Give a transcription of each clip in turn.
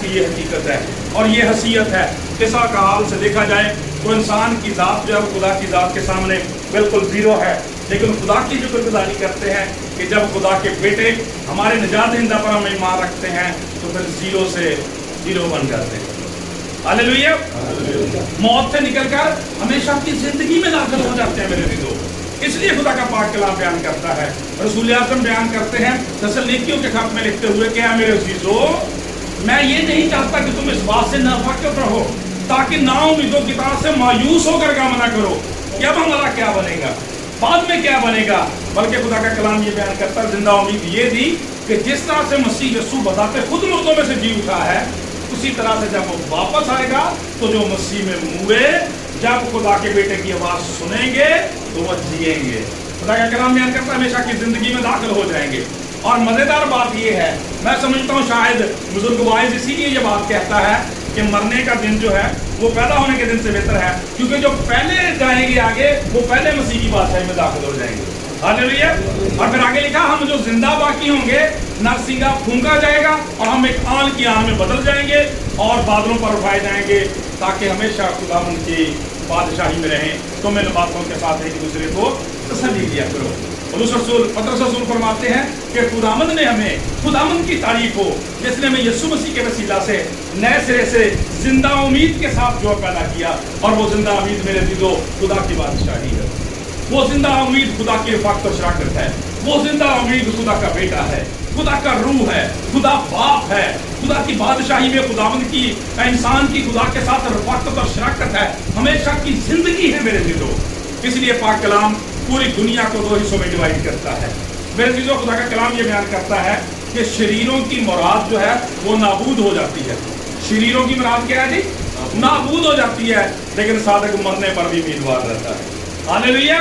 की ये हकीकत है और ये हसीयत है। इसा का हाल से देखा जाए तो इंसान की ज़ात जो है वो खुदा की ज़ात के सामने बिल्कुल ज़ीरो है, लेकिन खुदा की शुक्रगुजारी करते हैं कि जब खुदा के बेटे हमारे निजात दहिंदा पर हम ईमान रखते हैं तो फिर ज़ीरो से हीरो बन जाते हैं। हालेलुया। मौत से निकलकर हमेशा की जिंदगी में दाखिल हो जाते हैं मेरे दिलों। इसलिए खुदा का पाक कलाम बयान करता है, रसूल आज़म बयान करते हैं तसल्लीकियों के खत में लिखते हुए कि मेरे अजीजों, मैं ये नहीं चाहता कि तुम इस बात से नावाकिफ रहो ताकि नाउमीदों की तरह से मायूस होकर काम ना करो कि अब हमारा क्या बनेगा, बाद में क्या बनेगा, बल्कि खुदा का कलाम ये बयान करता है जिंदा उम्मीद ये दी कि जिस तरह से मसीह यीशु बताते खुद मुर्दों में से जी उठा है, उसी तरह से जब वो वापस आएगा तो जो मसीह में हुए जब खुदा के बेटे की आवाज सुनेंगे तो वो जिएंगे। खुदा का कलाम बयान करता है हमेशा की जिंदगी में दाखिल हो जाएंगे। और मजेदार बात ये है, मैं समझता हूँ शायद बुजुर्ग वाइज इसीलिए ये बात कहता है कि मरने का दिन जो है वो पैदा होने के दिन से बेहतर है, क्योंकि जो पहले जाएंगे आगे वो पहले मसीह की बादशाही में दाखिल हो जाएंगे। हालेलुया। और फिर आगे लिखा हम जो जिंदा बाकी होंगे नरसिंगा फूंका जाएगा और हम एक आन की आन में बदल जाएंगे और बादलों पर उठाए जाएंगे ताकि हमेशा खुदावंद की बादशाही में रहें। तो इन बातों के साथ एक दूसरे को तसल्ली दिया करो। पतरस रसूल फरमाते हैं कि खुदावंद ने हमें, खुदावंद की तारीफ हो जिसने हमें यीशु मसीह के वसीला से नए सिरे से जिंदा उम्मीद के साथ जो पैदा किया, और वो जिंदा उम्मीद मेरे दिलो खुदा की बादशाही है। वो जिंदा उम्मीद खुदा की वक्त और शराकत है। वो जिंदा उम्मीद खुदा का बेटा है, खुदा का रूह है, खुदा बाप है, खुदा की बादशाही में खुदावंद की इंसान की खुदा के साथ रफ़ाकत और शराकत है, हमेशा की जिंदगी है मेरे दिलो। इसलिए पाक कलाम पूरी दुनिया को दो हिस्सों में डिवाइड करता है। मेरे दिलो खुदा का कलाम ये बयान करता है कि शरीरों की मुराद जो है वो नाबूद हो जाती है। शरीरों की मुराद क्या है जी? नाबूद हो जाती है, लेकिन साधक मरने पर भी उम्मीदवार रहता है। हालेलुया।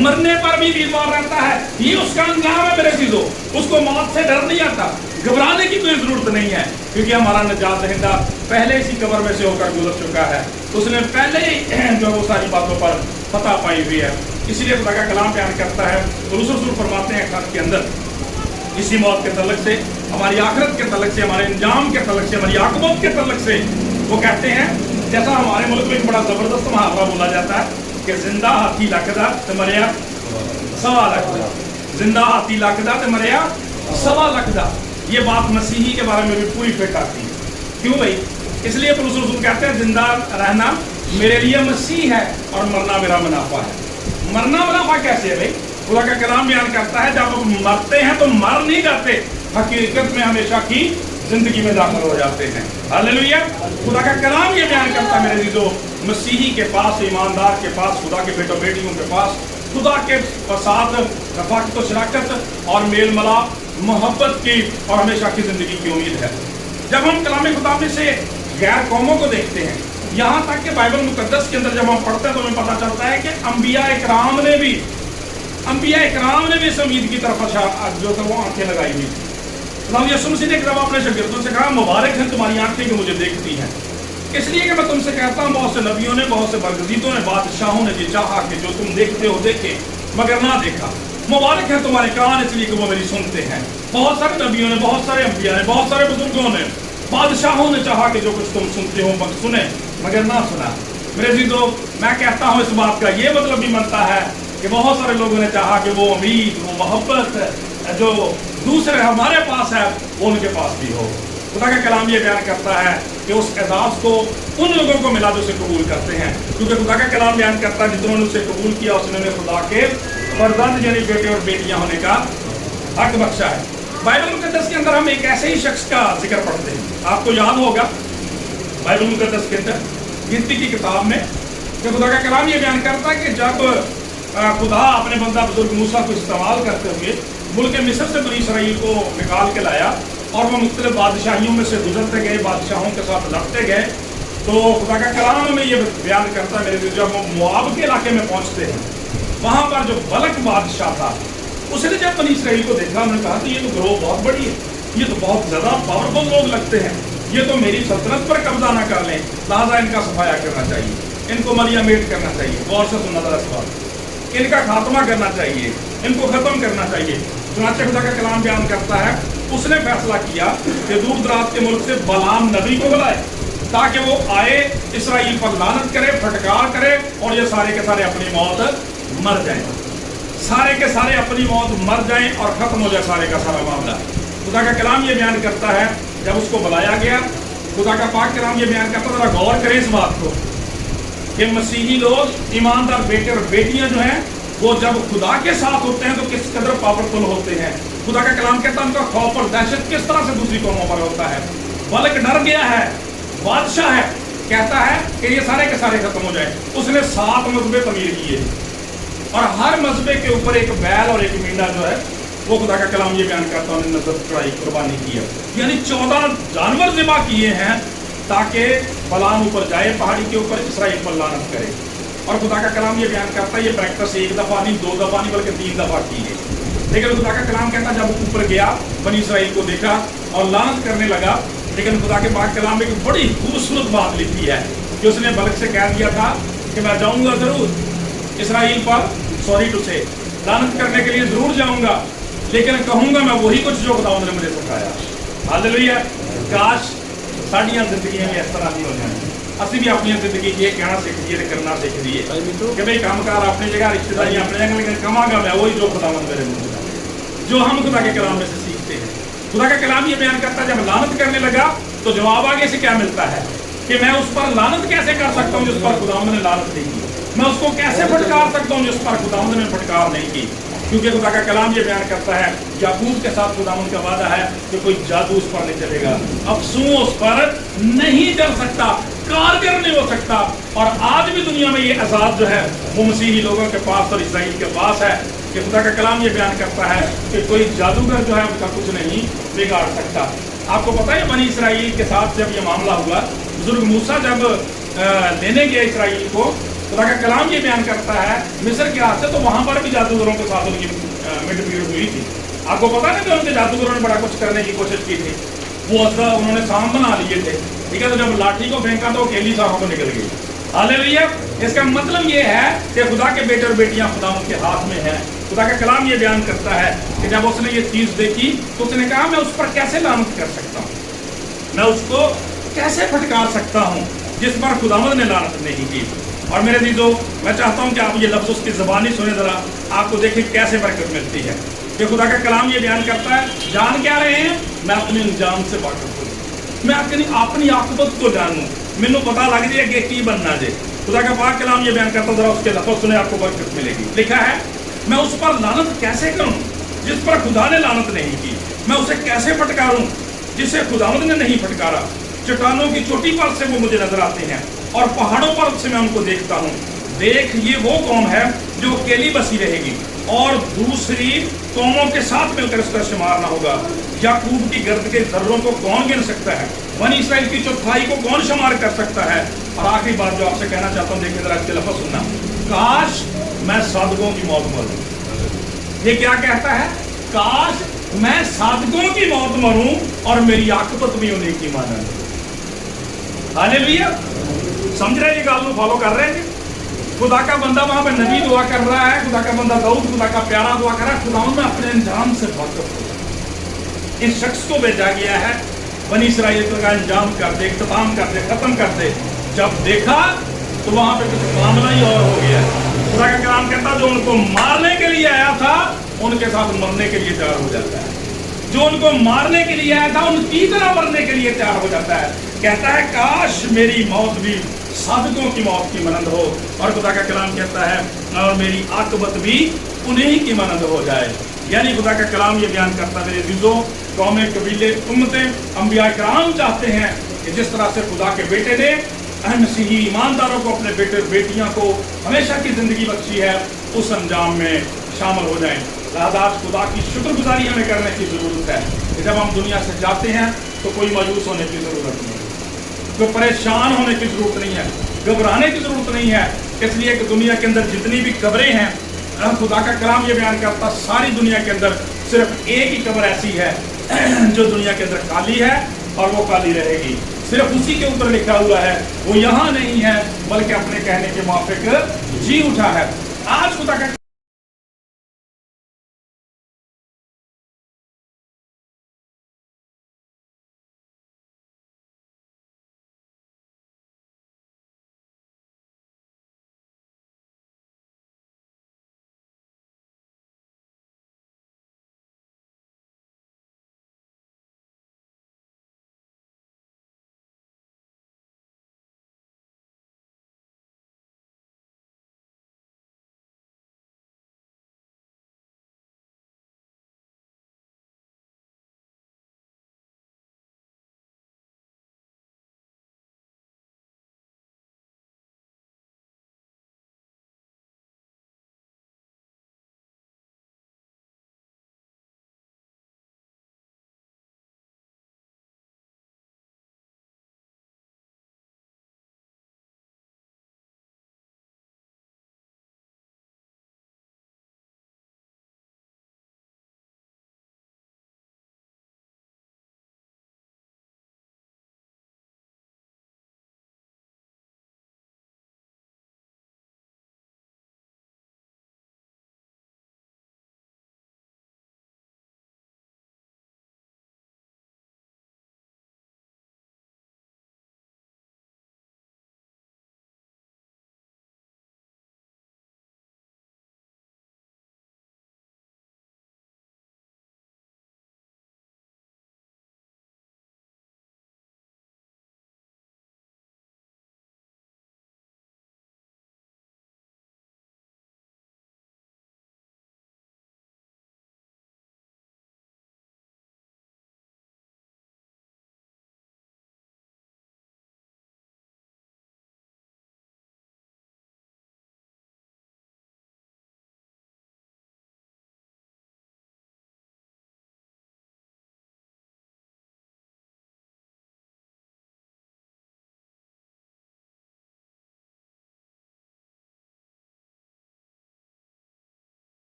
मरने पर भी उम्मीदवार रहता है, ये उसका अंजाम है मेरे चीजों। उसको मौत से डर नहीं आता, घबराने की कोई जरूरत नहीं है, क्योंकि हमारा निजात दहिंदा पहले इसी कब्र में से होकर गुजर चुका है। उसने पहले ही जो वो सारी बातों पर फतह पाई हुई है। इसलिए खुदा का कलाम बयान करता है, रसूल फरमाते हैं खत के अंदर, इसी मौत के तलक से, हमारी आखिरत के तलक से, हमारे अंजाम के तलक से, हमारी आकबत के तलक से, वो कहते हैं जैसा हमारे मुल्क में एक बड़ा जबरदस्त मुहावरा बोला जाता है कि जिंदा हाथी लकदा ते मरिया सवा लकदा, जिंदा हाथी लकदा ते मरिया सवा लकदा। ये बात मसीही के बारे में भी पूरी फिट आती है। क्यों भाई? इसलिए रसूल कहते हैं जिंदा रहना मेरे लिए मसीह है और मरना मेरा मुनाफा है। मरना मुनाफा कैसे है भाई? खुदा का कलाम बयान करता है जब हम मरते हैं तो मर नहीं जाते, हकीकत में हमेशा की जिंदगी में दाखिल हो जाते हैं। हालेलुया। खुदा का कलाम ये बयान करता है मेरे जो मसीही के पास, ईमानदार के पास, खुदा के बेटों बेटियों के पास खुदा के साथ रफ़ाकत और शराकत और मेल मिलाप, मोहब्बत की और हमेशा की जिंदगी की उम्मीद है। जब हम कलाम खुदा में से गैर कौमों को देखते हैं, यहाँ तक कि बाइबल मुकद्दस के अंदर जब हम पढ़ते हैं तो हमें पता चलता है कि अंबिया इकराम ने भी इस उम्मीद की तरफ जो था वो आंखें लगाई हुई थी। यीशु मसीह ने एक दफा अपने शागिर्दों से कहा, मुबारक है तुम्हारी आंखें कि मुझे देखती हैं, इसलिए कि मैं तुमसे कहता हूँ बहुत से नबियों ने, बहुत से बरगजीतों ने, बादशाहों ने ये चाहा कि जो तुम देखते हो देखे मगर ना देखा। मुबारक है तुम्हारे कान इसलिए कि वो मेरी सुनते हैं। बहुत सारे नबियों ने, बहुत सारे अंबिया ने, बहुत सारे बुजुर्गों ने, बादशाहों ने चाहा कि जो कुछ तुम सुनते हो सुने मगर ना सुना। मेरे जीजो, मैं कहता हूँ इस बात का ये मतलब भी बनता है कि बहुत सारे लोगों ने चाहा कि वो उम्मीद, वो मोहब्बत जो दूसरे हमारे पास है वो उनके पास भी हो। खुदा का कलाम ये बयान करता है कि उस एजाज को उन लोगों को मिला जो उसे कबूल करते हैं, क्योंकि खुदा का कलाम बयान करता है जिन्होंने उसे कबूल किया उसने खुदा के फर्जंद यानी बेटे और बेटियां होने का हक बख्शा है। बाइबल मुकद्दस के अंदर हम एक ऐसे ही शख्स का जिक्र पढ़ते हैं, आपको याद होगा बाइबल मुकद्दस के अंदर गिनती की किताब में कि खुदा का कलाम ये बयान करता है कि जब खुदा अपने बंदा बुजुर्ग मूसा को इस्तेमाल करते हुए मुल्क मिस्र से बनी इसराइल को निकाल के लाया और वो मुख्तलिफ बादशाहियों में से गुजरते गए, बादशाहों के साथ लड़ते गए, तो खुदा का कलाम में ये बयान करता है मेरे जब वो मुआब के इलाके में पहुंचते हैं, वहाँ पर जो बलक बादशाह था उसने जब बनी इसराइल को देखा, उन्होंने कहा कि ये तो ग्रोह बहुत बड़ी है, ये तो बहुत ज़्यादा पावरफुल लोग लगते हैं, ये तो मेरी सल्तनत पर कब्जा ना कर लें, लिहाजा इनका सफाया करना चाहिए, इनको मलिया मेट करना चाहिए। गौर से सुनना जरा सवाल, इनका खात्मा करना चाहिए, इनको ख़त्म करना चाहिए। चुनांचे खुदा का कलाम बयान करता है उसने फैसला किया कि दूर दराज के मुल्क से बलाम नबी को बुलाए ताकि वो आए, इसराइल पर लानत करे, फटकार करे और ये सारे के सारे अपनी मौत मर जाएं, सारे के सारे अपनी मौत मर जाएं और खत्म हो जाए सारे का सारा मामला। खुदा का कलाम ये बयान करता है, जब उसको बुलाया गया, खुदा का पाक कलाम ये बयान करता है, जरा गौर करें इस बात को कि मसीही लोग, ईमानदार बेटे और बेटियां जो हैं, वो जब खुदा के साथ होते हैं तो किस कदर पावरफुल होते हैं। खुदा का कलाम कहता है उनका खौफ और दहशत किस तरह से दूसरी कौमों पर होता है। मलक डर गया है, बादशाह है, कहता है कि ये सारे के सारे खत्म हो जाए। उसने 7 मजबे तमीर किए और हर मजबे के ऊपर एक बैल और एक मींढा जो है, वो खुदा का कलाम ये बयान करता है उन्होंने नजर चढ़ाई, कुर्बानी की है। यानी 14 जानवर ज़िबा किए हैं ताकि बलाम ऊपर जाए पहाड़ी के ऊपर, इसराइल पर लानत करे। और खुदा का कलाम ये बयान करता है ये प्रैक्टिस 1 दफ़ा नहीं, 2 दफ़ा नहीं, बल्कि 3 दफ़ा की है। लेकिन खुदा का कलाम कहता है जब ऊपर गया, बनी इसराइल को देखा और लानत करने लगा, लेकिन खुदा के पाक कलाम में एक बड़ी खूबसूरत बात लिखी है कि उसने बलक से कह दिया था कि मैं जाऊँगा ज़रूर इसराइल पर, सॉरी टू से, लानत करने के लिए ज़रूर जाऊँगा, लेकिन कहूँगा मैं वही कुछ जो खुदावंद ने मुझे सिखाया। हालेलुया। काश साड़ियाँ जिंदगी में इस तरह नहीं हो जाए, ਅਸੀਂ भी अपनी जिंदगी ये कहना सीख दिए, करना सीख दिए कि भाई कामकार अपनी जगह, रिश्तेदारी अपनी जगह, लेकिन कमागा मैं वही जो खुदावंद मेरे मुँह, जो हम खुदा के कलाम में से सीखते हैं। खुदा का कलाम ये बयान करता है जब लानत करने लगा तो जवाब आगे से क्या मिलता है कि मैं उस पर लानत कैसे कर सकता हूँ जिस पर खुदावंद ने लानत नहीं की, मैं उसको कैसे फटकार सकता हूँ जिस पर खुदावंद ने फटकार नहीं की। क्योंकि खुदा का कलाम ये बयान करता है याकूब के साथ खुदावंद का वादा है कि कोई जादू उस पर नहीं चलेगा, अफसूं उस पर नहीं चल सकता, कारगर नहीं हो सकता। और आज भी दुनिया में ये आजाद जो है वो मसीही लोगों के पास और इसराइल के पास है कि खुदा का कलाम ये बयान करता है कि कोई जादूगर जो है उनका कुछ नहीं बिगाड़ सकता। आपको पता है बनी इसराइल के साथ जब ये मामला हुआ, बुजुर्ग मूसा जब लेने गया इसराइल को, खुदा का कलाम ये बयान करता है मिस्र के हाथ से, तो वहाँ पर भी जादूगरों के साथ उनकी मिटभीड़ हुई थी। आपको पता है कि उनके जादूगरों ने बड़ा कुछ करने की कोशिश की थी, वो उन्होंने सांप बना लिए थे, ठीक है, तो जब लाठी को फेंका तो अकेली सांपों को निकल गई। हालेलुया। इसका मतलब ये है कि खुदा के बेटे और बेटियां खुदा उनके हाथ में हैं। खुदा का कलाम ये बयान करता है कि जब उसने ये चीज़ देखी तो उसने कहा मैं उस पर कैसे लानत कर सकता हूँ, मैं उसको कैसे फटकार सकता हूँ जिस पर खुदावंद ने लानत नहीं की। और मेरे दीदों, मैं चाहता हूँ कि आप ये लफ्ज़ उसकी ज़बानी सुने, ज़रा आपको देखिए कैसे बरकत मिलती है कि खुदा का कलाम ये बयान करता है जान क्या रहे हैं, मैं अपने अंजाम से वाकिफ हूँ, मैं अपनी आकबत को जानूँ, मैनू पता लग जाए कि की बनना जे। खुदा का पाक कलाम ये बयान करता, ज़रा उसके लफ्ज़ सुने, आपको बरकत मिलेगी। लिखा है मैं उस पर लानत कैसे करूँ जिस पर खुदा ने लानत नहीं की, मैं उसे कैसे फटकारूँ जिसे खुदावंद ने नहीं फटकारा। चट्टानों की चोटी पर से वो मुझे नजर आते हैं और पहाड़ों पर से मैं उनको देखता हूँ। देख ये वो कौम है जो अकेली बसी रहेगी और दूसरी कौमों के साथ मिलकर इसका शुमार ना होगा। याकूब की गर्द के जर्रों को कौन गिन सकता है, बनी इसराइल की चौथाई को कौन शुमार कर सकता है। और आखिरी बात जो आपसे कहना चाहता हूँ, देखिए जरा इसके लफ्ज़ सुनना, काश मैं सादगों की मौत मरूं। ये क्या कहता है, काश मैं सादगों की मौत मरूं और मेरी आकबत भी उन्हीं की मानन। हालेलुया। समझ रहे ये गाल फॉलो कर रहे हैं। खुदा का बंदा वहां पे नबी दुआ कर रहा है, खुदा का बंदा दाऊद खुदा का प्यारा दुआ कर रहा है, खुदावंद में अपने अंजाम से वाकिफ हो। इस शख्स को भेजा गया है बनी इसराइल का अंजाम कर दे, इख्तिताम कर दे, खत्म कर दे। जब देखा तो वहां पे कुछ मामला ही और हो गया। खुदा का कलाम कहता जो उनको मारने के लिए आया था उनके साथ मरने के लिए तैयार हो जाता है, जो उनको मारने के लिए आया था उनकी तरह मरने के लिए तैयार हो जाता है। कहता है काश मेरी मौत भी सादकों की मौत की मनंद हो। और खुदा का कलाम कहता है और मेरी आकबत भी उन्हीं की मनंद हो जाए। यानी खुदा का कलाम ये बयान करता है मेरे अज़ीज़ों, कौमें, कबीले, उम्मतें, अंबिया कराम चाहते हैं कि जिस तरह से खुदा के बेटे ने मसीही ईमानदारों को, अपने बेटे बेटियां को हमेशा की ज़िंदगी बख्शी है, उस अंजाम में शामिल हो जाएं। लिहाजा खुदा की शुक्रगुजारी हमें करने की ज़रूरत है कि जब हम दुनिया से जाते हैं तो कोई मायूस होने की ज़रूरत नहीं है, कोई परेशान होने की ज़रूरत नहीं है, घबराने की ज़रूरत नहीं है। इसलिए कि दुनिया के अंदर जितनी भी कब्रें हैं, खुदा का कलाम ये बयान करता सारी दुनिया के अंदर सिर्फ एक ही कब्र ऐसी है जो दुनिया के अंदर खाली है और वो खाली रहेगी। सिर्फ उसी के ऊपर लिखा हुआ है वो यहाँ नहीं है बल्कि अपने कहने के मुताबिक जी उठा है। आज खुदा का